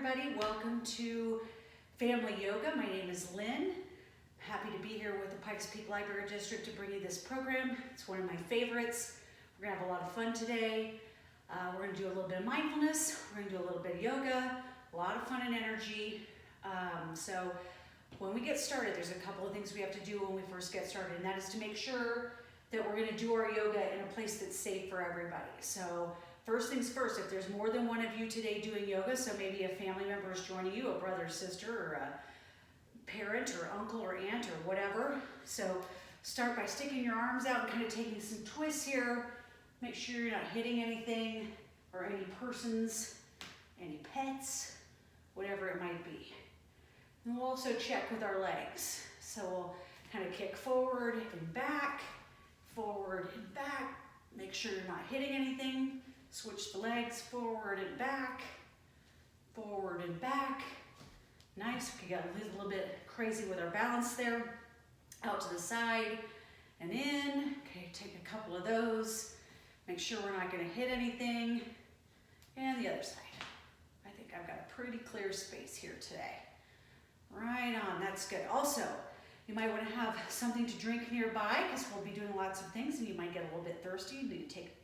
everybody. Welcome to Family Yoga. My name is Lynn. Happy to be here with the Pikes Peak Library District to bring you this program. It's one of my favorites. We're gonna have a lot of fun today. We're gonna do a little bit of mindfulness. We're gonna do a little bit of yoga, a lot of fun and energy. So when we get started, there's a couple of things we have to do when we first get started, and that is to make sure that we're gonna do our yoga in a place that's safe for everybody. So first things first, if there's more than one of you today doing yoga, so maybe a family member is joining you, a brother, sister, or a parent, or uncle, or aunt, or whatever. So start by sticking your arms out and kind of taking some twists here. Make sure you're not hitting anything, or any persons, any pets, whatever it might be. And we'll also check with our legs. So we'll kind of kick forward and back, forward and back. Make sure you're not hitting anything. Switch the legs, forward and back, forward and back. Nice, we got a little bit crazy with our balance there. Out to the side and in. Okay, take a couple of those. Make sure we're not gonna hit anything. And the other side. I think I've got a pretty clear space here today. Right on, that's good. Also, you might wanna have something to drink nearby because we'll be doing lots of things and you might get a little bit thirsty. You need to take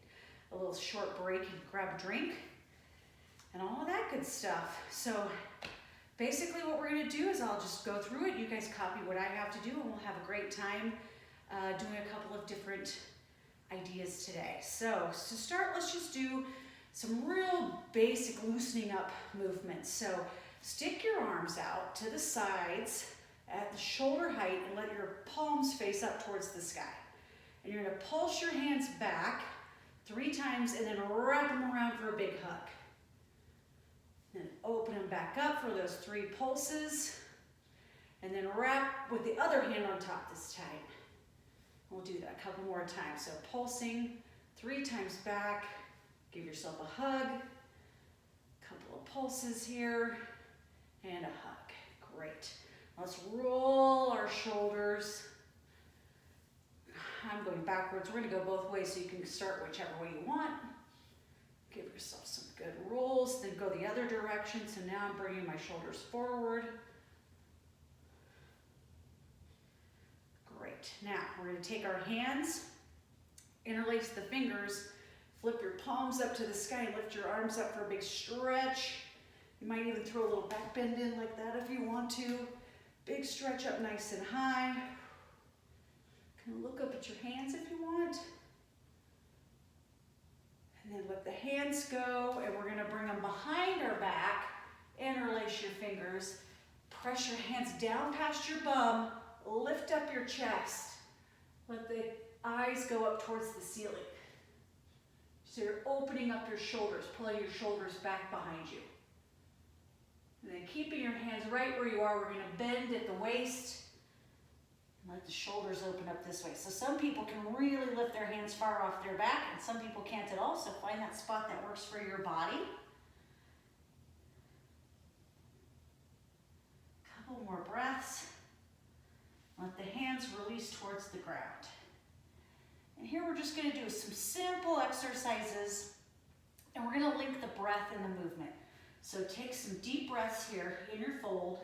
a little short break and grab a drink and all of that good stuff. So basically what we're gonna do is I'll just go through it. You guys copy what I have to do and we'll have a great time doing a couple of different ideas today. So to start, let's just do some real basic loosening up movements. So stick your arms out to the sides at the shoulder height and let your palms face up towards the sky. And you're gonna pulse your hands back 3 times and then wrap them around for a big hug. Then open them back up for those 3 pulses. And then wrap with the other hand on top this time. We'll do that a couple more times. So pulsing 3 times back. Give yourself a hug. Couple of pulses here. And a hug. Great. Let's roll our shoulders. I'm going backwards. We're going to go both ways so you can start whichever way you want. Give yourself some good rolls, then go the other direction. So now I'm bringing my shoulders forward. Great. Now we're going to take our hands, interlace the fingers, flip your palms up to the sky, lift your arms up for a big stretch. You might even throw a little back bend in like that if you want to. Big stretch up nice and high. Look up at your hands if you want. And then let the hands go, and we're gonna bring them behind our back. Interlace your fingers. Press your hands down past your bum. Lift up your chest. Let the eyes go up towards the ceiling. So you're opening up your shoulders, pulling your shoulders back behind you. And then keeping your hands right where you are, we're gonna bend at the waist. Let the shoulders open up this way. So some people can really lift their hands far off their back and some people can't at all. So find that spot that works for your body. Couple more breaths. Let the hands release towards the ground. And here we're just going to do some simple exercises and we're going to link the breath and the movement. So take some deep breaths here in your fold.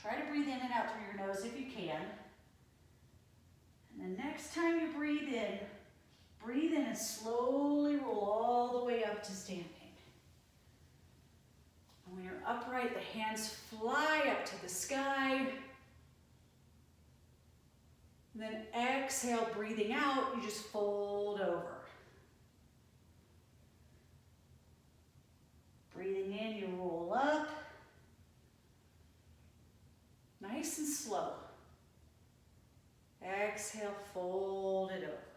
Try to breathe in and out through your nose if you can. And then next time you breathe in and slowly roll all the way up to standing. And when you're upright, the hands fly up to the sky. And then exhale, breathing out, you just fold over. Breathing in, you roll up. Nice and slow. Exhale, fold it over.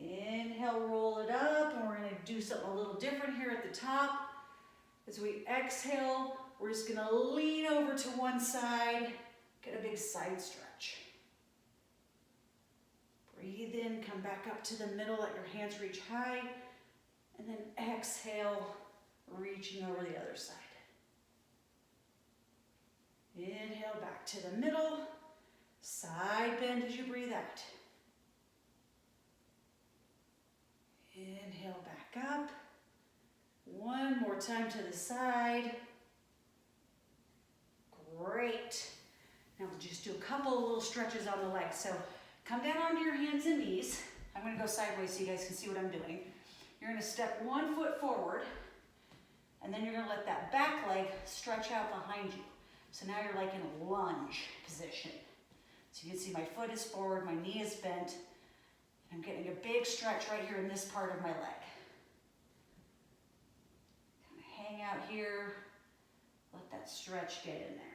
Inhale, roll it up, and we're going to do something a little different here at the top. As we exhale, we're just going to lean over to one side, get a big side stretch. Breathe in, come back up to the middle, let your hands reach high, and then exhale, reaching over the other side. Inhale back to the middle, side bend as you breathe out. Inhale back up. more time to the side. Great. Now we'll just do a couple of little stretches on the legs. So come down onto your hands and knees. I'm going to go sideways so you guys can see what I'm doing. You're going to step 1 foot forward, and then you're going to let that back leg stretch out behind you. So now you're like in a lunge position. So you can see my foot is forward, my knee is bent. I'm getting a big stretch right here in this part of my leg. Kind of hang out here, let that stretch get in there.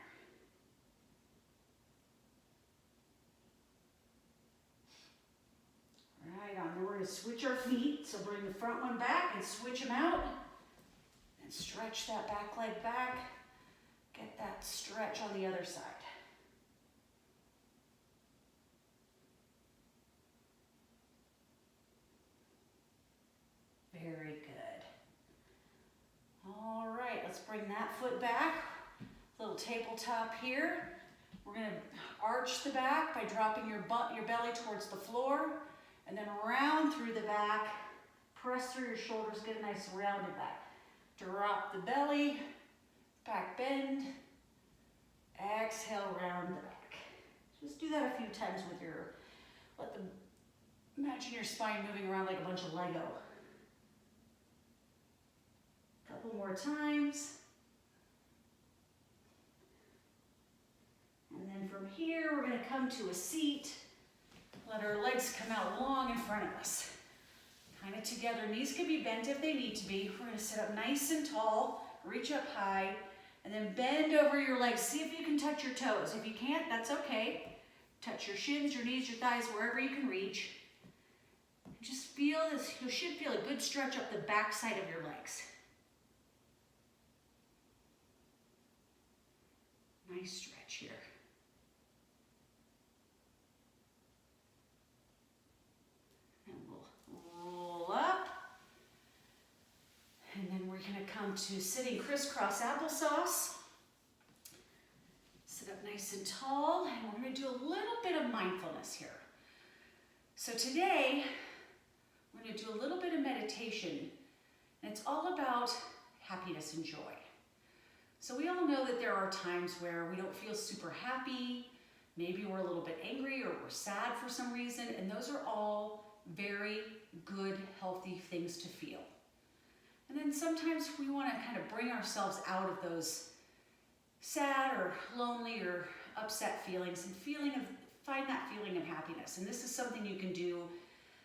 Right on, now we're going to switch our feet. So bring the front one back and switch them out. And stretch that back leg back. Get that stretch on the other side. Very good. All right, let's bring that foot back. Little tabletop here. We're going to arch the back by dropping your belly towards the floor. And then round through the back, press through your shoulders, get a nice rounded back. Drop the belly, back bend, exhale, round the back. Just do that a few times with imagine your spine moving around like a bunch of Lego. Couple more times. And then from here, we're going to come to a seat. Let our legs come out long in front of us. Kind of together. Knees can be bent if they need to be. We're going to sit up nice and tall, reach up high, and then bend over your legs. See if you can touch your toes. If you can't, that's okay. Touch your shins, your knees, your thighs, wherever you can reach. Just feel this. You should feel a good stretch up the back side of your legs. Nice stretch here. Up, and then we're going to come to sitting crisscross applesauce. Sit up nice and tall, and we're going to do a little bit of mindfulness here. So today, we're going to do a little bit of meditation, and it's all about happiness and joy. So we all know that there are times where we don't feel super happy, maybe we're a little bit angry or we're sad for some reason, and those are all very good, healthy things to feel. And then sometimes we want to kind of bring ourselves out of those sad or lonely or upset feelings and find that feeling of happiness. And this is something you can do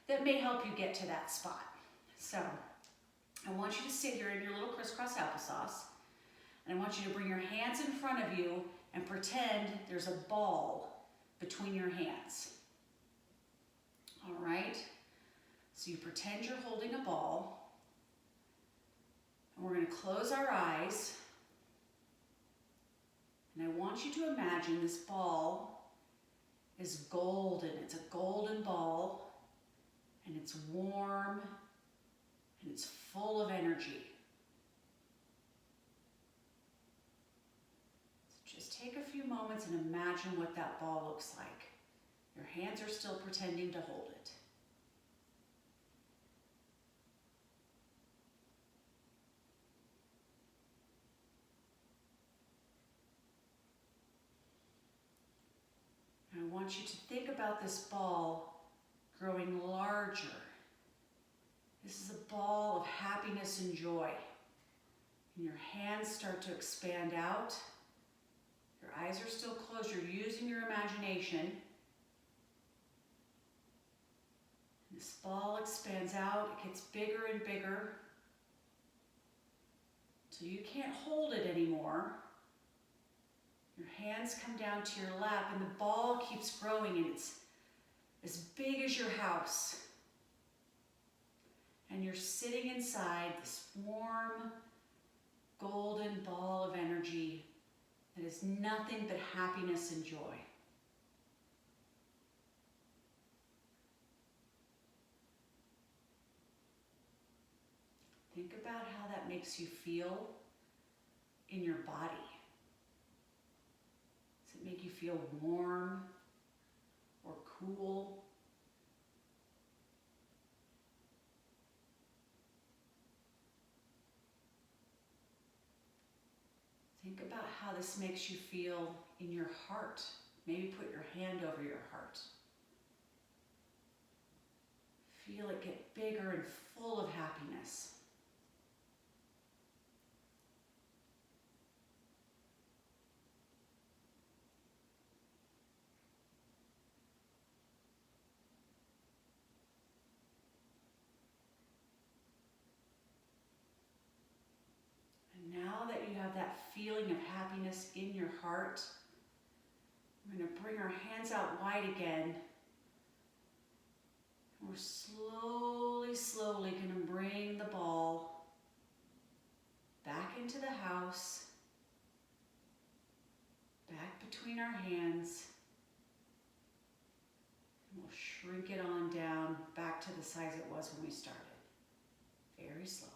that may help you get to that spot. So I want you to sit here in your little crisscross applesauce, and I want you to bring your hands in front of you and pretend there's a ball between your hands. All right? So you pretend you're holding a ball, and we're going to close our eyes, and I want you to imagine this ball is golden. It's a golden ball, and it's warm, and it's full of energy. So just take a few moments and imagine what that ball looks like. Your hands are still pretending to hold it. I want you to think about this ball growing larger. This is a ball of happiness and joy. And your hands start to expand out. Your eyes are still closed. You're using your imagination. This ball expands out. It gets bigger and bigger until you can't hold it anymore. Your hands come down to your lap, and the ball keeps growing, and it's as big as your house. And you're sitting inside this warm, golden ball of energy that is nothing but happiness and joy. Think about how that makes you feel in your body. Does it make you feel warm or cool? this makes you feel in your heart. Maybe put your hand over your heart. Feel it get bigger and full of happiness. Now that you have that feeling of happiness in your heart, we're going to bring our hands out wide again. And we're slowly going to bring the ball back into the house, back between our hands. And we'll shrink it on down back to the size it was when we started. Very slowly.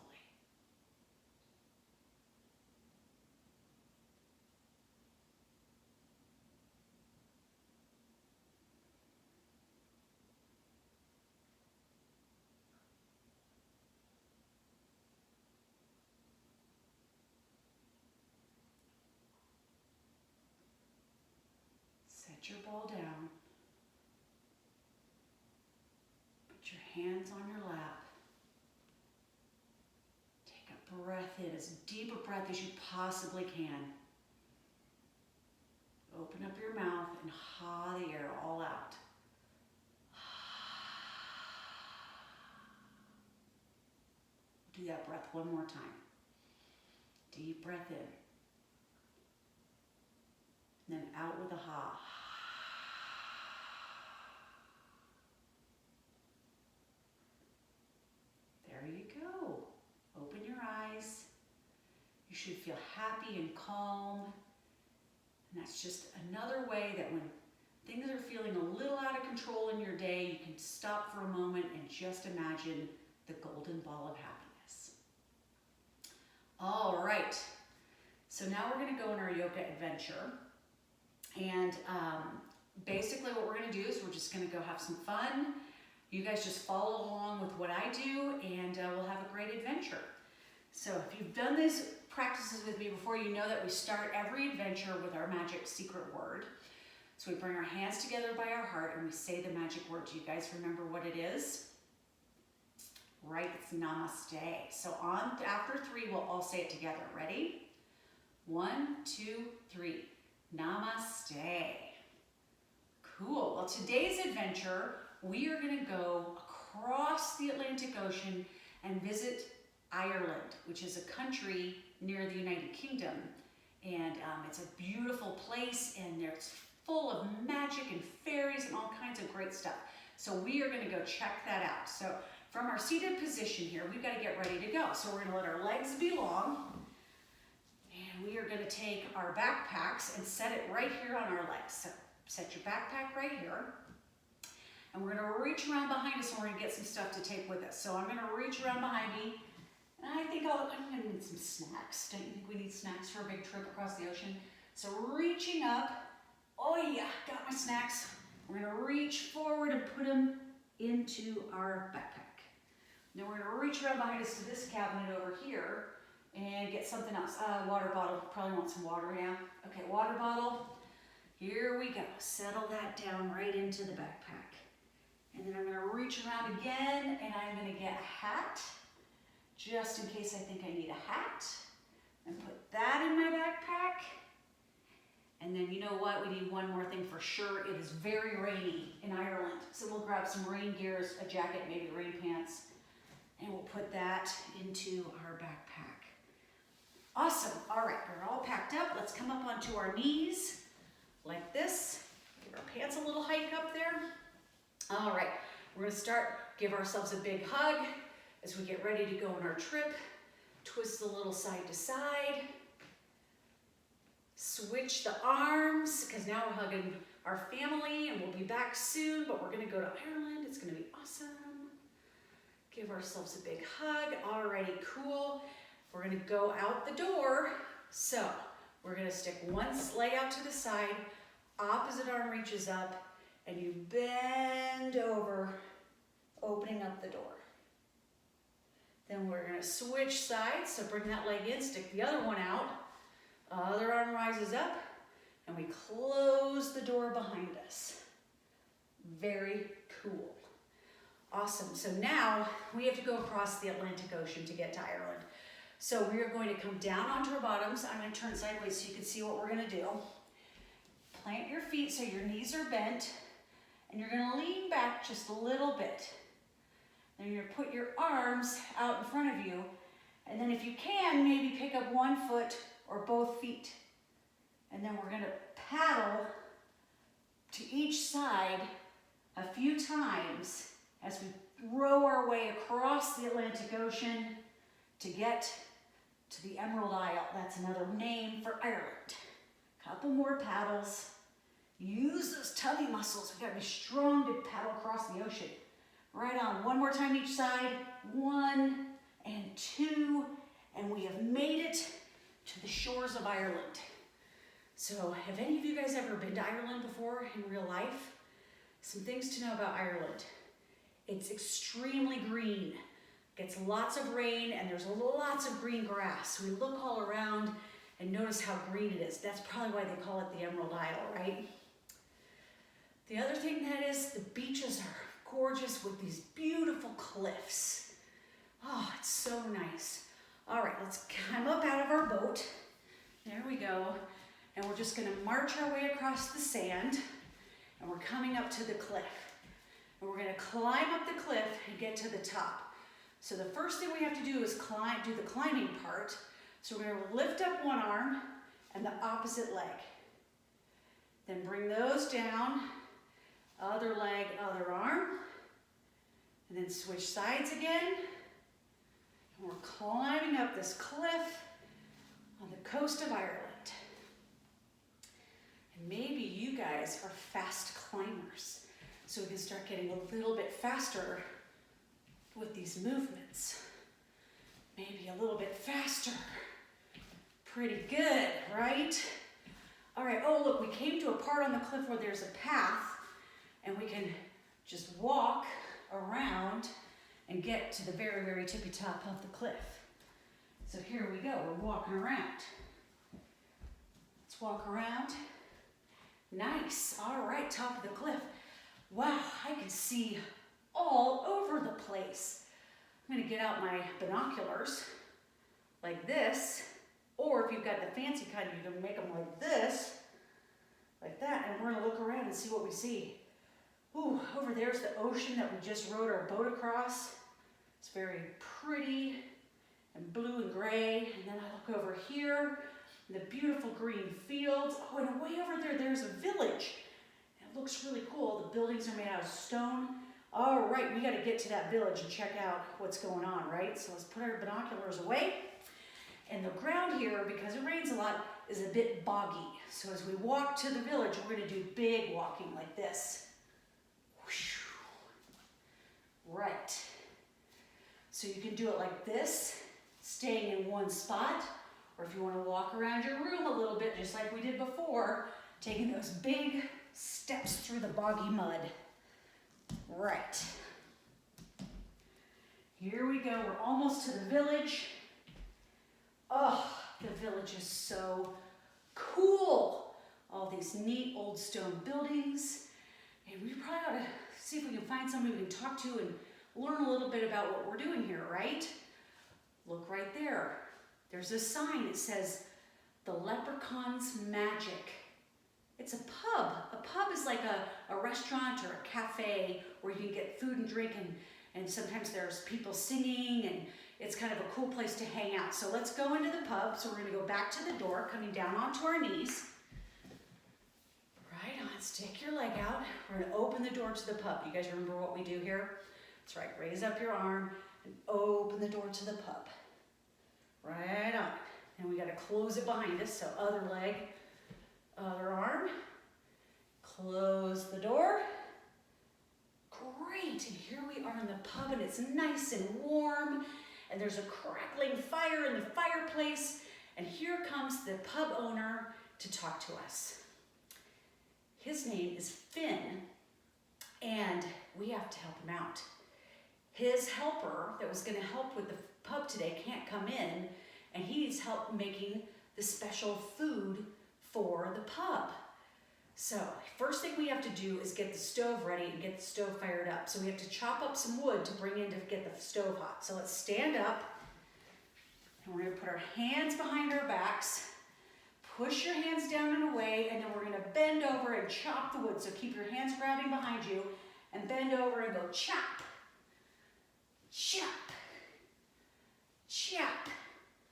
Set your ball down. Put your hands on your lap. Take a breath in, as deep a breath as you possibly can. Open up your mouth and ha the air all out. Do that breath one more time. Deep breath in. And then out with a ha. There you go. Open your eyes. You should feel happy and calm. And that's just another way that when things are feeling a little out of control in your day, you can stop for a moment and just imagine the golden ball of happiness. All right. So now we're going to go on our yoga adventure. And basically what we're going to do is we're just going to go have some fun. You guys just follow along with what I do, and we'll have a great adventure. So if you've done these practices with me before, you know that we start every adventure with our magic secret word. So we bring our hands together by our heart and we say the magic word. Do you guys remember what it is? Right, it's namaste. So on after 3, we'll all say it together. Ready? 1, 2, 3. Namaste. Cool. Well, today's adventure, we are going to go across the Atlantic Ocean and visit Ireland, which is a country near the United Kingdom. And it's a beautiful place, and it's full of magic and fairies and all kinds of great stuff. So we are going to go check that out. So from our seated position here, we've got to get ready to go. So we're going to let our legs be long. And we are going to take our backpacks and set it right here on our legs. So set your backpack right here. And we're going to reach around behind us and we're going to get some stuff to take with us. So I'm going to reach around behind me. And I think I'm going to need some snacks. Don't you think we need snacks for a big trip across the ocean? So reaching up. Oh yeah, got my snacks. We're going to reach forward and put them into our backpack. Then we're going to reach around behind us to this cabinet over here and get something else. Water bottle. Probably want some water, yeah? Okay, water bottle. Here we go. Settle that down right into the backpack. And then I'm going to reach around again and I'm going to get a hat, just in case I think I need a hat. And put that in my backpack. And then you know what? We need one more thing for sure. It is very rainy in Ireland. So we'll grab some rain gears, a jacket, maybe rain pants. And we'll put that into our backpack. Awesome. All right, we're all packed up. Let's come up onto our knees like this. Give our pants a little hike up there. All right, we're going to start. Give ourselves a big hug as we get ready to go on our trip. Twist a little side to side. Switch the arms, because now we're hugging our family and we'll be back soon, but we're going to go to Ireland. It's going to be awesome. Give ourselves a big hug. Alrighty, cool. We're going to go out the door. So we're going to stick one leg out to the side, opposite arm reaches up, and you bend over, opening up the door. Then we're going to switch sides. So bring that leg in, stick the other one out. Other arm rises up, and we close the door behind us. Very cool. Awesome. So now we have to go across the Atlantic Ocean to get to Ireland. So we are going to come down onto our bottoms. I'm going to turn sideways so you can see what we're going to do. Plant your feet so your knees are bent, and you're going to lean back just a little bit. Then you're going to put your arms out in front of you, and then if you can, maybe pick up one foot or both feet. And then we're going to paddle to each side a few times as we row our way across the Atlantic Ocean to get to the Emerald Isle. That's another name for Ireland. Couple more paddles. Use those tummy muscles. We've got to be strong to paddle across the ocean. Right on. One more time each side. 1 and 2. And we have made it to the shores of Ireland. So have any of you guys ever been to Ireland before in real life? Some things to know about Ireland. It's extremely green. Gets lots of rain, and there's lots of green grass. We look all around and notice how green it is. That's probably why they call it the Emerald Isle, right? The other thing that is, the beaches are gorgeous with these beautiful cliffs. Oh, it's so nice. All right, let's climb up out of our boat. There we go. And we're just gonna march our way across the sand, and we're coming up to the cliff. And we're gonna climb up the cliff and get to the top. So the first thing we have to do is do the climbing part. So we're gonna lift up one arm and the opposite leg. Then bring those down, other leg, other arm, and then switch sides again. And we're climbing up this cliff on the coast of Ireland. And maybe you guys are fast climbers, so we can start getting a little bit faster with these movements. Maybe a little bit faster. Pretty good, right? All right, oh look, we came to a part on the cliff where there's a path, and we can just walk around and get to the very, very tippy top of the cliff. So here we go, we're walking around. Let's walk around. Nice, all right, top of the cliff. Wow, I can see all over the place. I'm gonna get out my binoculars like this, or if you've got the fancy kind, you can make them like this, like that, and we're gonna look around and see what we see. Ooh, over there's the ocean that we just rowed our boat across. It's very pretty and blue and gray. And then I look over here, the beautiful green fields. Oh, and way over there, there's a village. It looks really cool. The buildings are made out of stone. All right, we gotta get to that village and check out what's going on, right? So let's put our binoculars away. And the ground here, because it rains a lot, is a bit boggy. So as we walk to the village, we're gonna do big walking like this. Right. So you can do it like this, staying in one spot, or if you want to walk around your room a little bit, just like we did before, taking those big steps through the boggy mud. Right. Here we go, we're almost to the village. Oh, the village is so cool. All these neat old stone buildings. And we probably ought to see if we can find somebody we can talk to and learn a little bit about what we're doing here, right? Look right there. There's a sign that says, "The Leprechaun's Magic." It's a pub. A pub is like a restaurant or a cafe where you can get food and drink, and sometimes there's people singing, and it's kind of a cool place to hang out. So let's go into the pub. So we're gonna go back to the door, coming down onto our knees. Right on, stick your leg out. We're gonna open the door to the pub. You guys remember what we do here? That's right, raise up your arm and open the door to the pub. Right on. And we gotta close it behind us, so other leg, other arm. Close the door. Great, and here we are in the pub, and it's nice and warm, and there's a crackling fire in the fireplace, and here comes the pub owner to talk to us. His name is Finn, and we have to help him out. His helper that was gonna help with the pub today can't come in, and he needs help making the special food for the pub. So first thing we have to do is get the stove ready and get the stove fired up. So we have to chop up some wood to bring in to get the stove hot. So let's stand up, and we're gonna put our hands behind our backs, push your hands down and away, and then we're gonna bend over and chop the wood. So keep your hands grabbing behind you and bend over and go chop, chop, chop.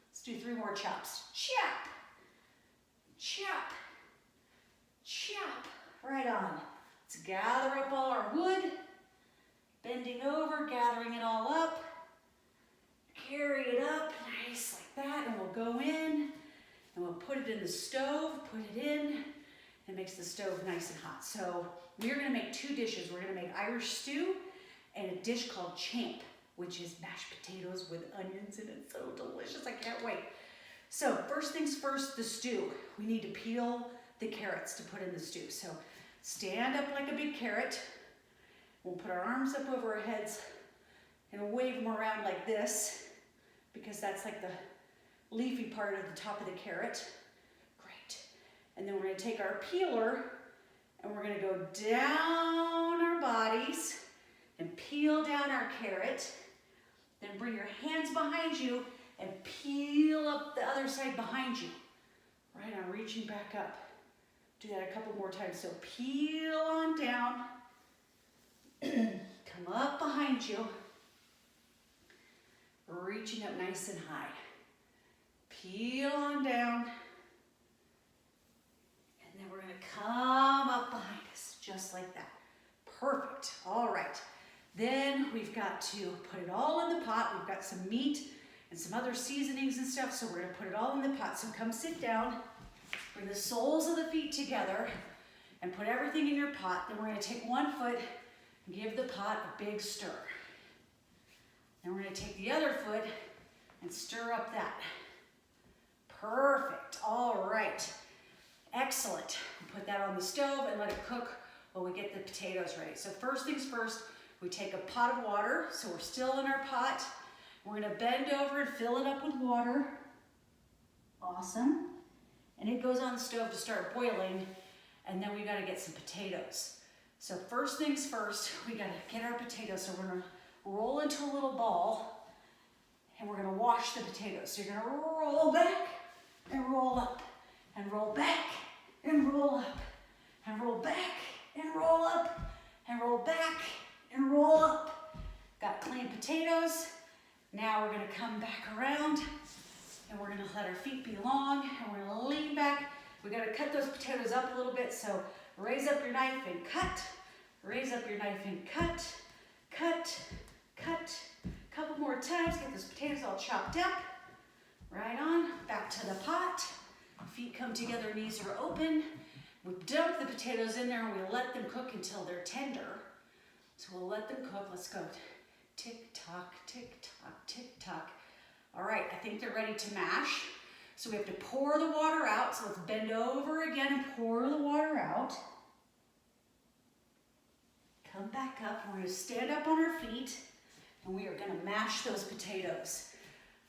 Let's do 3 more chops. Chop, chop, chop. Right on. Let's gather up all our wood, bending over, gathering it all up. Carry it up, nice like that, and we'll go in, and we'll put it in the stove, put it in. It makes the stove nice and hot. So we're gonna make 2 dishes. We're gonna make Irish stew and a dish called champ, which is mashed potatoes with onions, and it's so delicious, I can't wait. So first things first, the stew. We need to peel the carrots to put in the stew. So stand up like a big carrot. We'll put our arms up over our heads and wave them around like this, because that's like the leafy part of the top of the carrot. Great. And then we're gonna take our peeler and we're gonna go down our bodies and peel down our carrot. Then bring your hands behind you and peel up the other side behind you. Right on, reaching back up. Do that a couple more times. So peel on down, come up behind you, reaching up nice and high. Peel on down, and then we're gonna come up behind us, just like that. Perfect, all right. Then we've got to put it all in the pot. We've got some meat and some other seasonings and stuff, so we're gonna put it all in the pot. So come sit down, bring the soles of the feet together, and put everything in your pot. Then we're gonna take one foot and give the pot a big stir. Then we're gonna take the other foot and stir up that. Perfect, all right. Excellent. We'll put that on the stove and let it cook while we get the potatoes ready. So first things first, we take a pot of water. So we're still in our pot. We're gonna bend over and fill it up with water. Awesome. And it goes on the stove to start boiling, and then we gotta get some potatoes. So first things first, we gotta get our potatoes. So we're gonna roll into a little ball, and we're gonna wash the potatoes. So you're gonna roll back and roll up, and roll back and roll up, and roll back and roll up, and roll back and roll up. Got clean potatoes. Now we're gonna come back around, and we're gonna let our feet be long, and we're gonna lean back. We gotta cut those potatoes up a little bit, so raise up your knife and cut. Raise up your knife and cut, cut, cut. A couple more times, get those potatoes all chopped up. Right on, back to the pot. Feet come together, knees are open. We dump the potatoes in there and we let them cook until they're tender. So we'll let them cook. Let's go. Tick tock, tick tock, tick tock. All right, I think they're ready to mash. So we have to pour the water out. So let's bend over again and pour the water out. Come back up. We're gonna stand up on our feet and we are gonna mash those potatoes.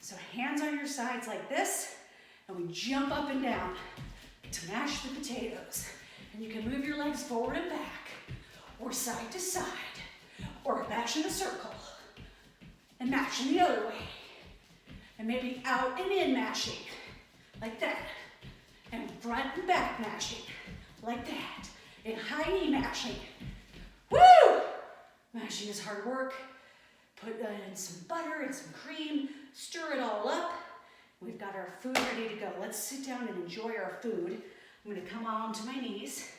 So hands on your sides like this, and we jump up and down to mash the potatoes. And you can move your legs forward and back, or side to side, or mash in a circle, and mash in the other way. And maybe out and in mashing, like that. And front and back mashing, like that. And high knee mashing. Woo! Mashing is hard work. Put in some butter and some cream, stir it all up. We've got our food ready to go. Let's sit down and enjoy our food. I'm gonna come on to my knees,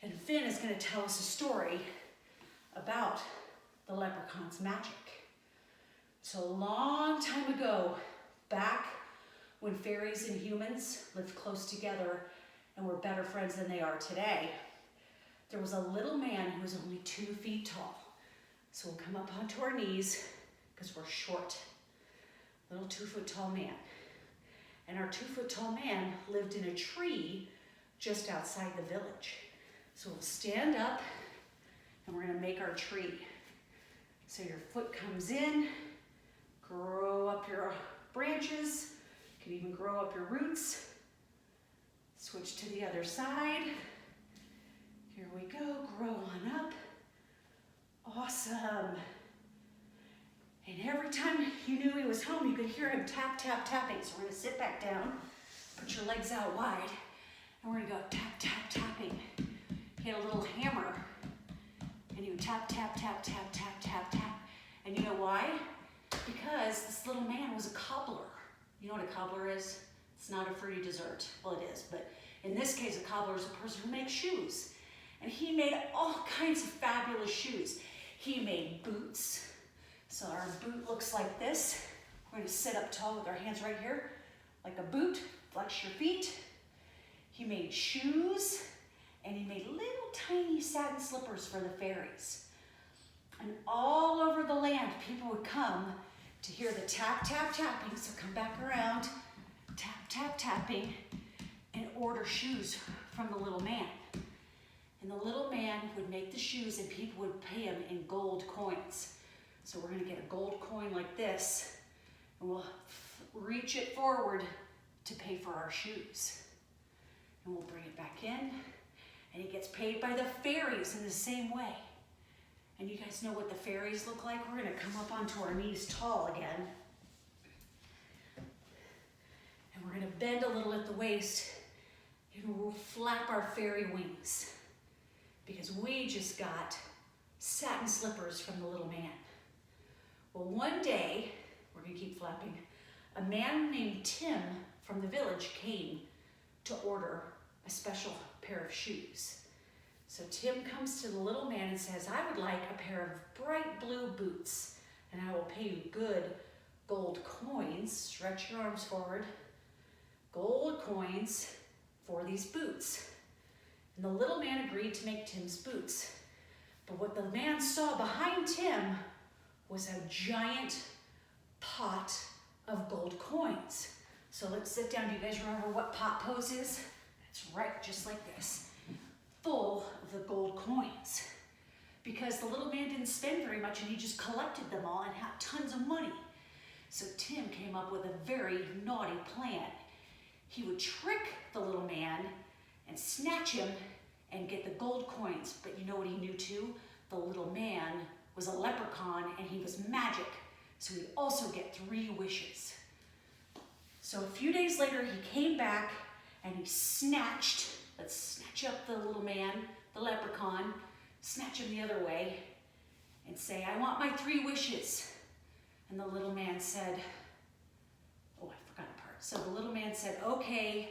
and Finn is gonna tell us a story about the leprechaun's magic. So a long time ago, back when fairies and humans lived close together and were better friends than they are today, there was a little man who was only 2 feet tall. So we'll come up onto our knees because we're short. Little 2 foot tall man. And our 2 foot tall man lived in a tree just outside the village. So we'll stand up and we're gonna make our tree. So your foot comes in, grow up your branches, You can even grow up your roots. Switch to the other side. Here we go, grow on up. Awesome. And every time you knew he was home, you could hear him tap, tap, tapping. So we're gonna sit back down, put your legs out wide, and we're gonna go tap, tap, tapping. He had a little hammer, and he would tap, tap, tap, tap, tap, tap, tap. And you know why? Because this little man was a cobbler. You know what a cobbler is? It's not a fruity dessert. Well, it is, but in this case, a cobbler is a person who makes shoes. And he made all kinds of fabulous shoes. He made boots. So our boot looks like this. We're gonna sit up tall with our hands right here, like a boot, flex your feet. He made shoes, and he made little tiny satin slippers for the fairies. And all over the land, people would come to hear the tap, tap, tapping. So come back around, tap, tap, tapping, and order shoes from the little man. And the little man would make the shoes, and people would pay him in gold coins. So we're gonna get a gold coin like this, and we'll reach it forward to pay for our shoes. And we'll bring it back in, and he gets paid by the fairies in the same way. And you guys know what the fairies look like? We're gonna come up onto our knees tall again. And we're gonna bend a little at the waist, and we'll flap our fairy wings, because we just got satin slippers from the little man. Well, one day, we're gonna keep flapping, a man named Tim from the village came to order a special pair of shoes. So Tim comes to the little man and says, I would like a pair of bright blue boots, and I will pay you good gold coins. Stretch your arms forward. Gold coins for these boots. And the little man agreed to make Tim's boots. But what the man saw behind Tim was a giant pot of gold coins. So let's sit down. Do you guys remember what pot pose is? It's right just like this, full of the gold coins. Because the little man didn't spend very much, and he just collected them all and had tons of money. So Tim came up with a very naughty plan. He would trick the little man and snatch him and get the gold coins. But you know what he knew too? The little man was a leprechaun, and he was magic. So he'd also get 3 wishes. So a few days later, he came back and he snatched, let's snatch up the little man, the leprechaun, snatch him the other way, and say, I want my 3 wishes. And the little man said, oh, I forgot a part. So the little man said, okay,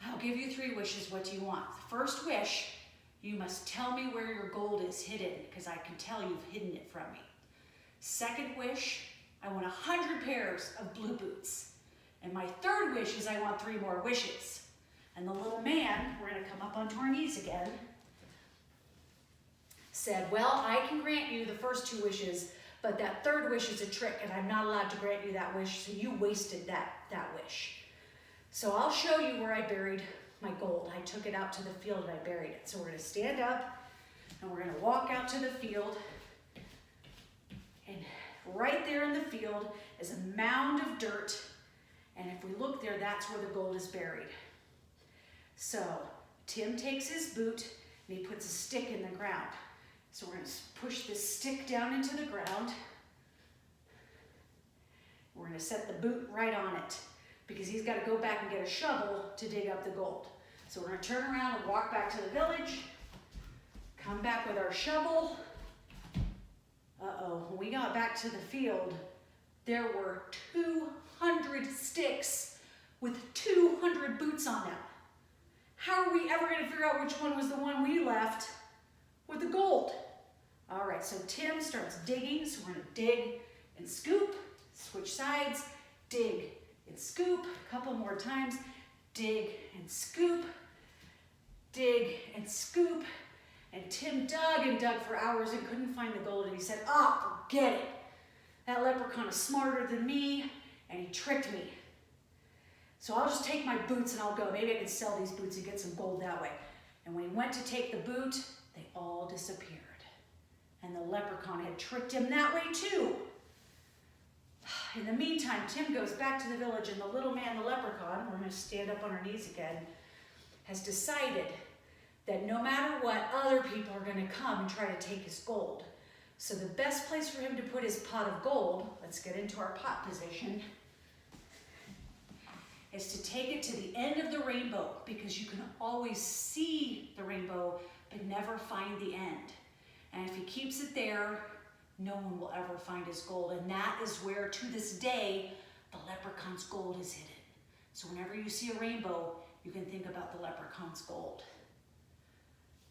I'll give you 3 wishes. What do you want? The first wish, you must tell me where your gold is hidden, because I can tell you've hidden it from me. Second wish, I want 100 pairs of blue boots. And my third wish is I want 3 more wishes. And the little man, we're gonna come up onto our knees again, said, well, I can grant you the first 2 wishes, but that third wish is a trick, and I'm not allowed to grant you that wish, so you wasted that wish. So I'll show you where I buried my gold. I took it out to the field and I buried it. So we're gonna stand up, and we're gonna walk out to the field, and right there in the field is a mound of dirt. And if we look there, that's where the gold is buried. So Tim takes his boot and he puts a stick in the ground. So we're going to push this stick down into the ground. We're going to set the boot right on it, because he's got to go back and get a shovel to dig up the gold. So we're going to turn around and walk back to the village, come back with our shovel. Uh-oh, when we got back to the field, there were 200 sticks with 200 boots on them. How are we ever going to figure out which one was the one we left with the gold? All right, so Tim starts digging. So we're going to dig and scoop, switch sides, dig and scoop, a couple more times, dig and scoop, dig and scoop. And Tim dug and dug for hours and couldn't find the gold, and he said, forget it. That leprechaun is smarter than me, and he tricked me. So I'll just take my boots and I'll go. Maybe I can sell these boots and get some gold that way. And when he went to take the boot, they all disappeared. And the leprechaun had tricked him that way too. In the meantime, Tim goes back to the village, and the little man, the leprechaun, we're going to stand up on our knees again, has decided that no matter what, other people are going to come and try to take his gold. So the best place for him to put his pot of gold, let's get into our pot position, is to take it to the end of the rainbow, because you can always see the rainbow but never find the end. And if he keeps it there, no one will ever find his gold. And that is where, to this day, the leprechaun's gold is hidden. So whenever you see a rainbow, you can think about the leprechaun's gold.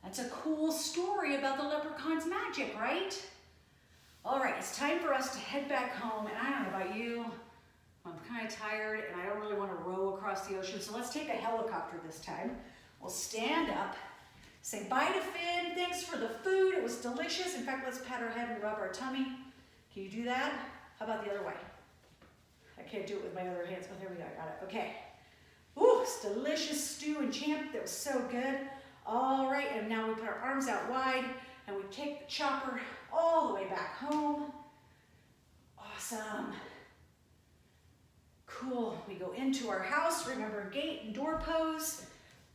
That's a cool story about the leprechaun's magic, right? All right, it's time for us to head back home. And I don't know about you, I'm kind of tired and I don't really want to row across the ocean. So let's take a helicopter this time. We'll stand up, say bye to Finn. Thanks for the food. It was delicious. In fact, let's pat our head and rub our tummy. Can you do that? How about the other way? I can't do it with my other hands. Oh, there we go. I got it. Okay. Ooh, it's delicious stew and champ. That was so good. All right, and now we put our arms out wide and we take the chopper all the way back home. Awesome. Cool. We go into our house. Remember, gate and door pose.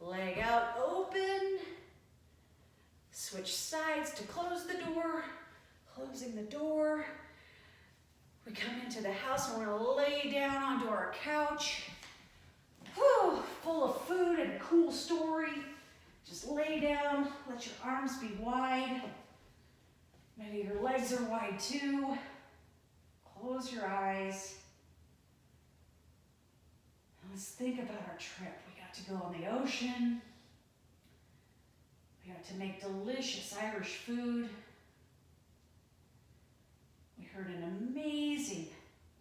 Leg out open. Switch sides to close the door. Closing the door. We come into the house and we're going to lay down onto our couch. Whew, full of food and a cool story. Just lay down, let your arms be wide. Maybe your legs are wide too. Close your eyes. Let's think about our trip. We got to go on the ocean. We got to make delicious Irish food. We heard an amazing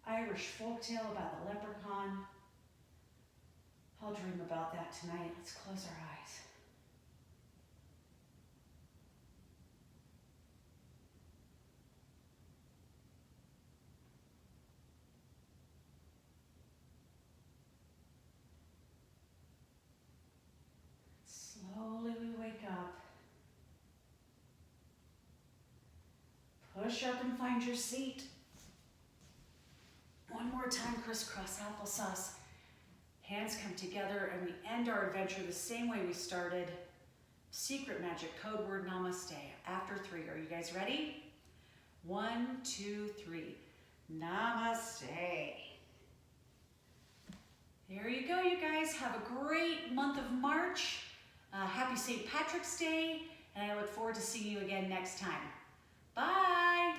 Irish folktale about the leprechaun. I'll dream about that tonight. Let's close our eyes. Slowly we wake up. Push up and find your seat. One more time, crisscross applesauce. Hands come together and we end our adventure the same way we started. Secret magic code word namaste. After 3. Are you guys ready? 1, 2, 3. Namaste. There you go, you guys. Have a great month of March. Happy St. Patrick's Day. And I look forward to seeing you again next time. Bye.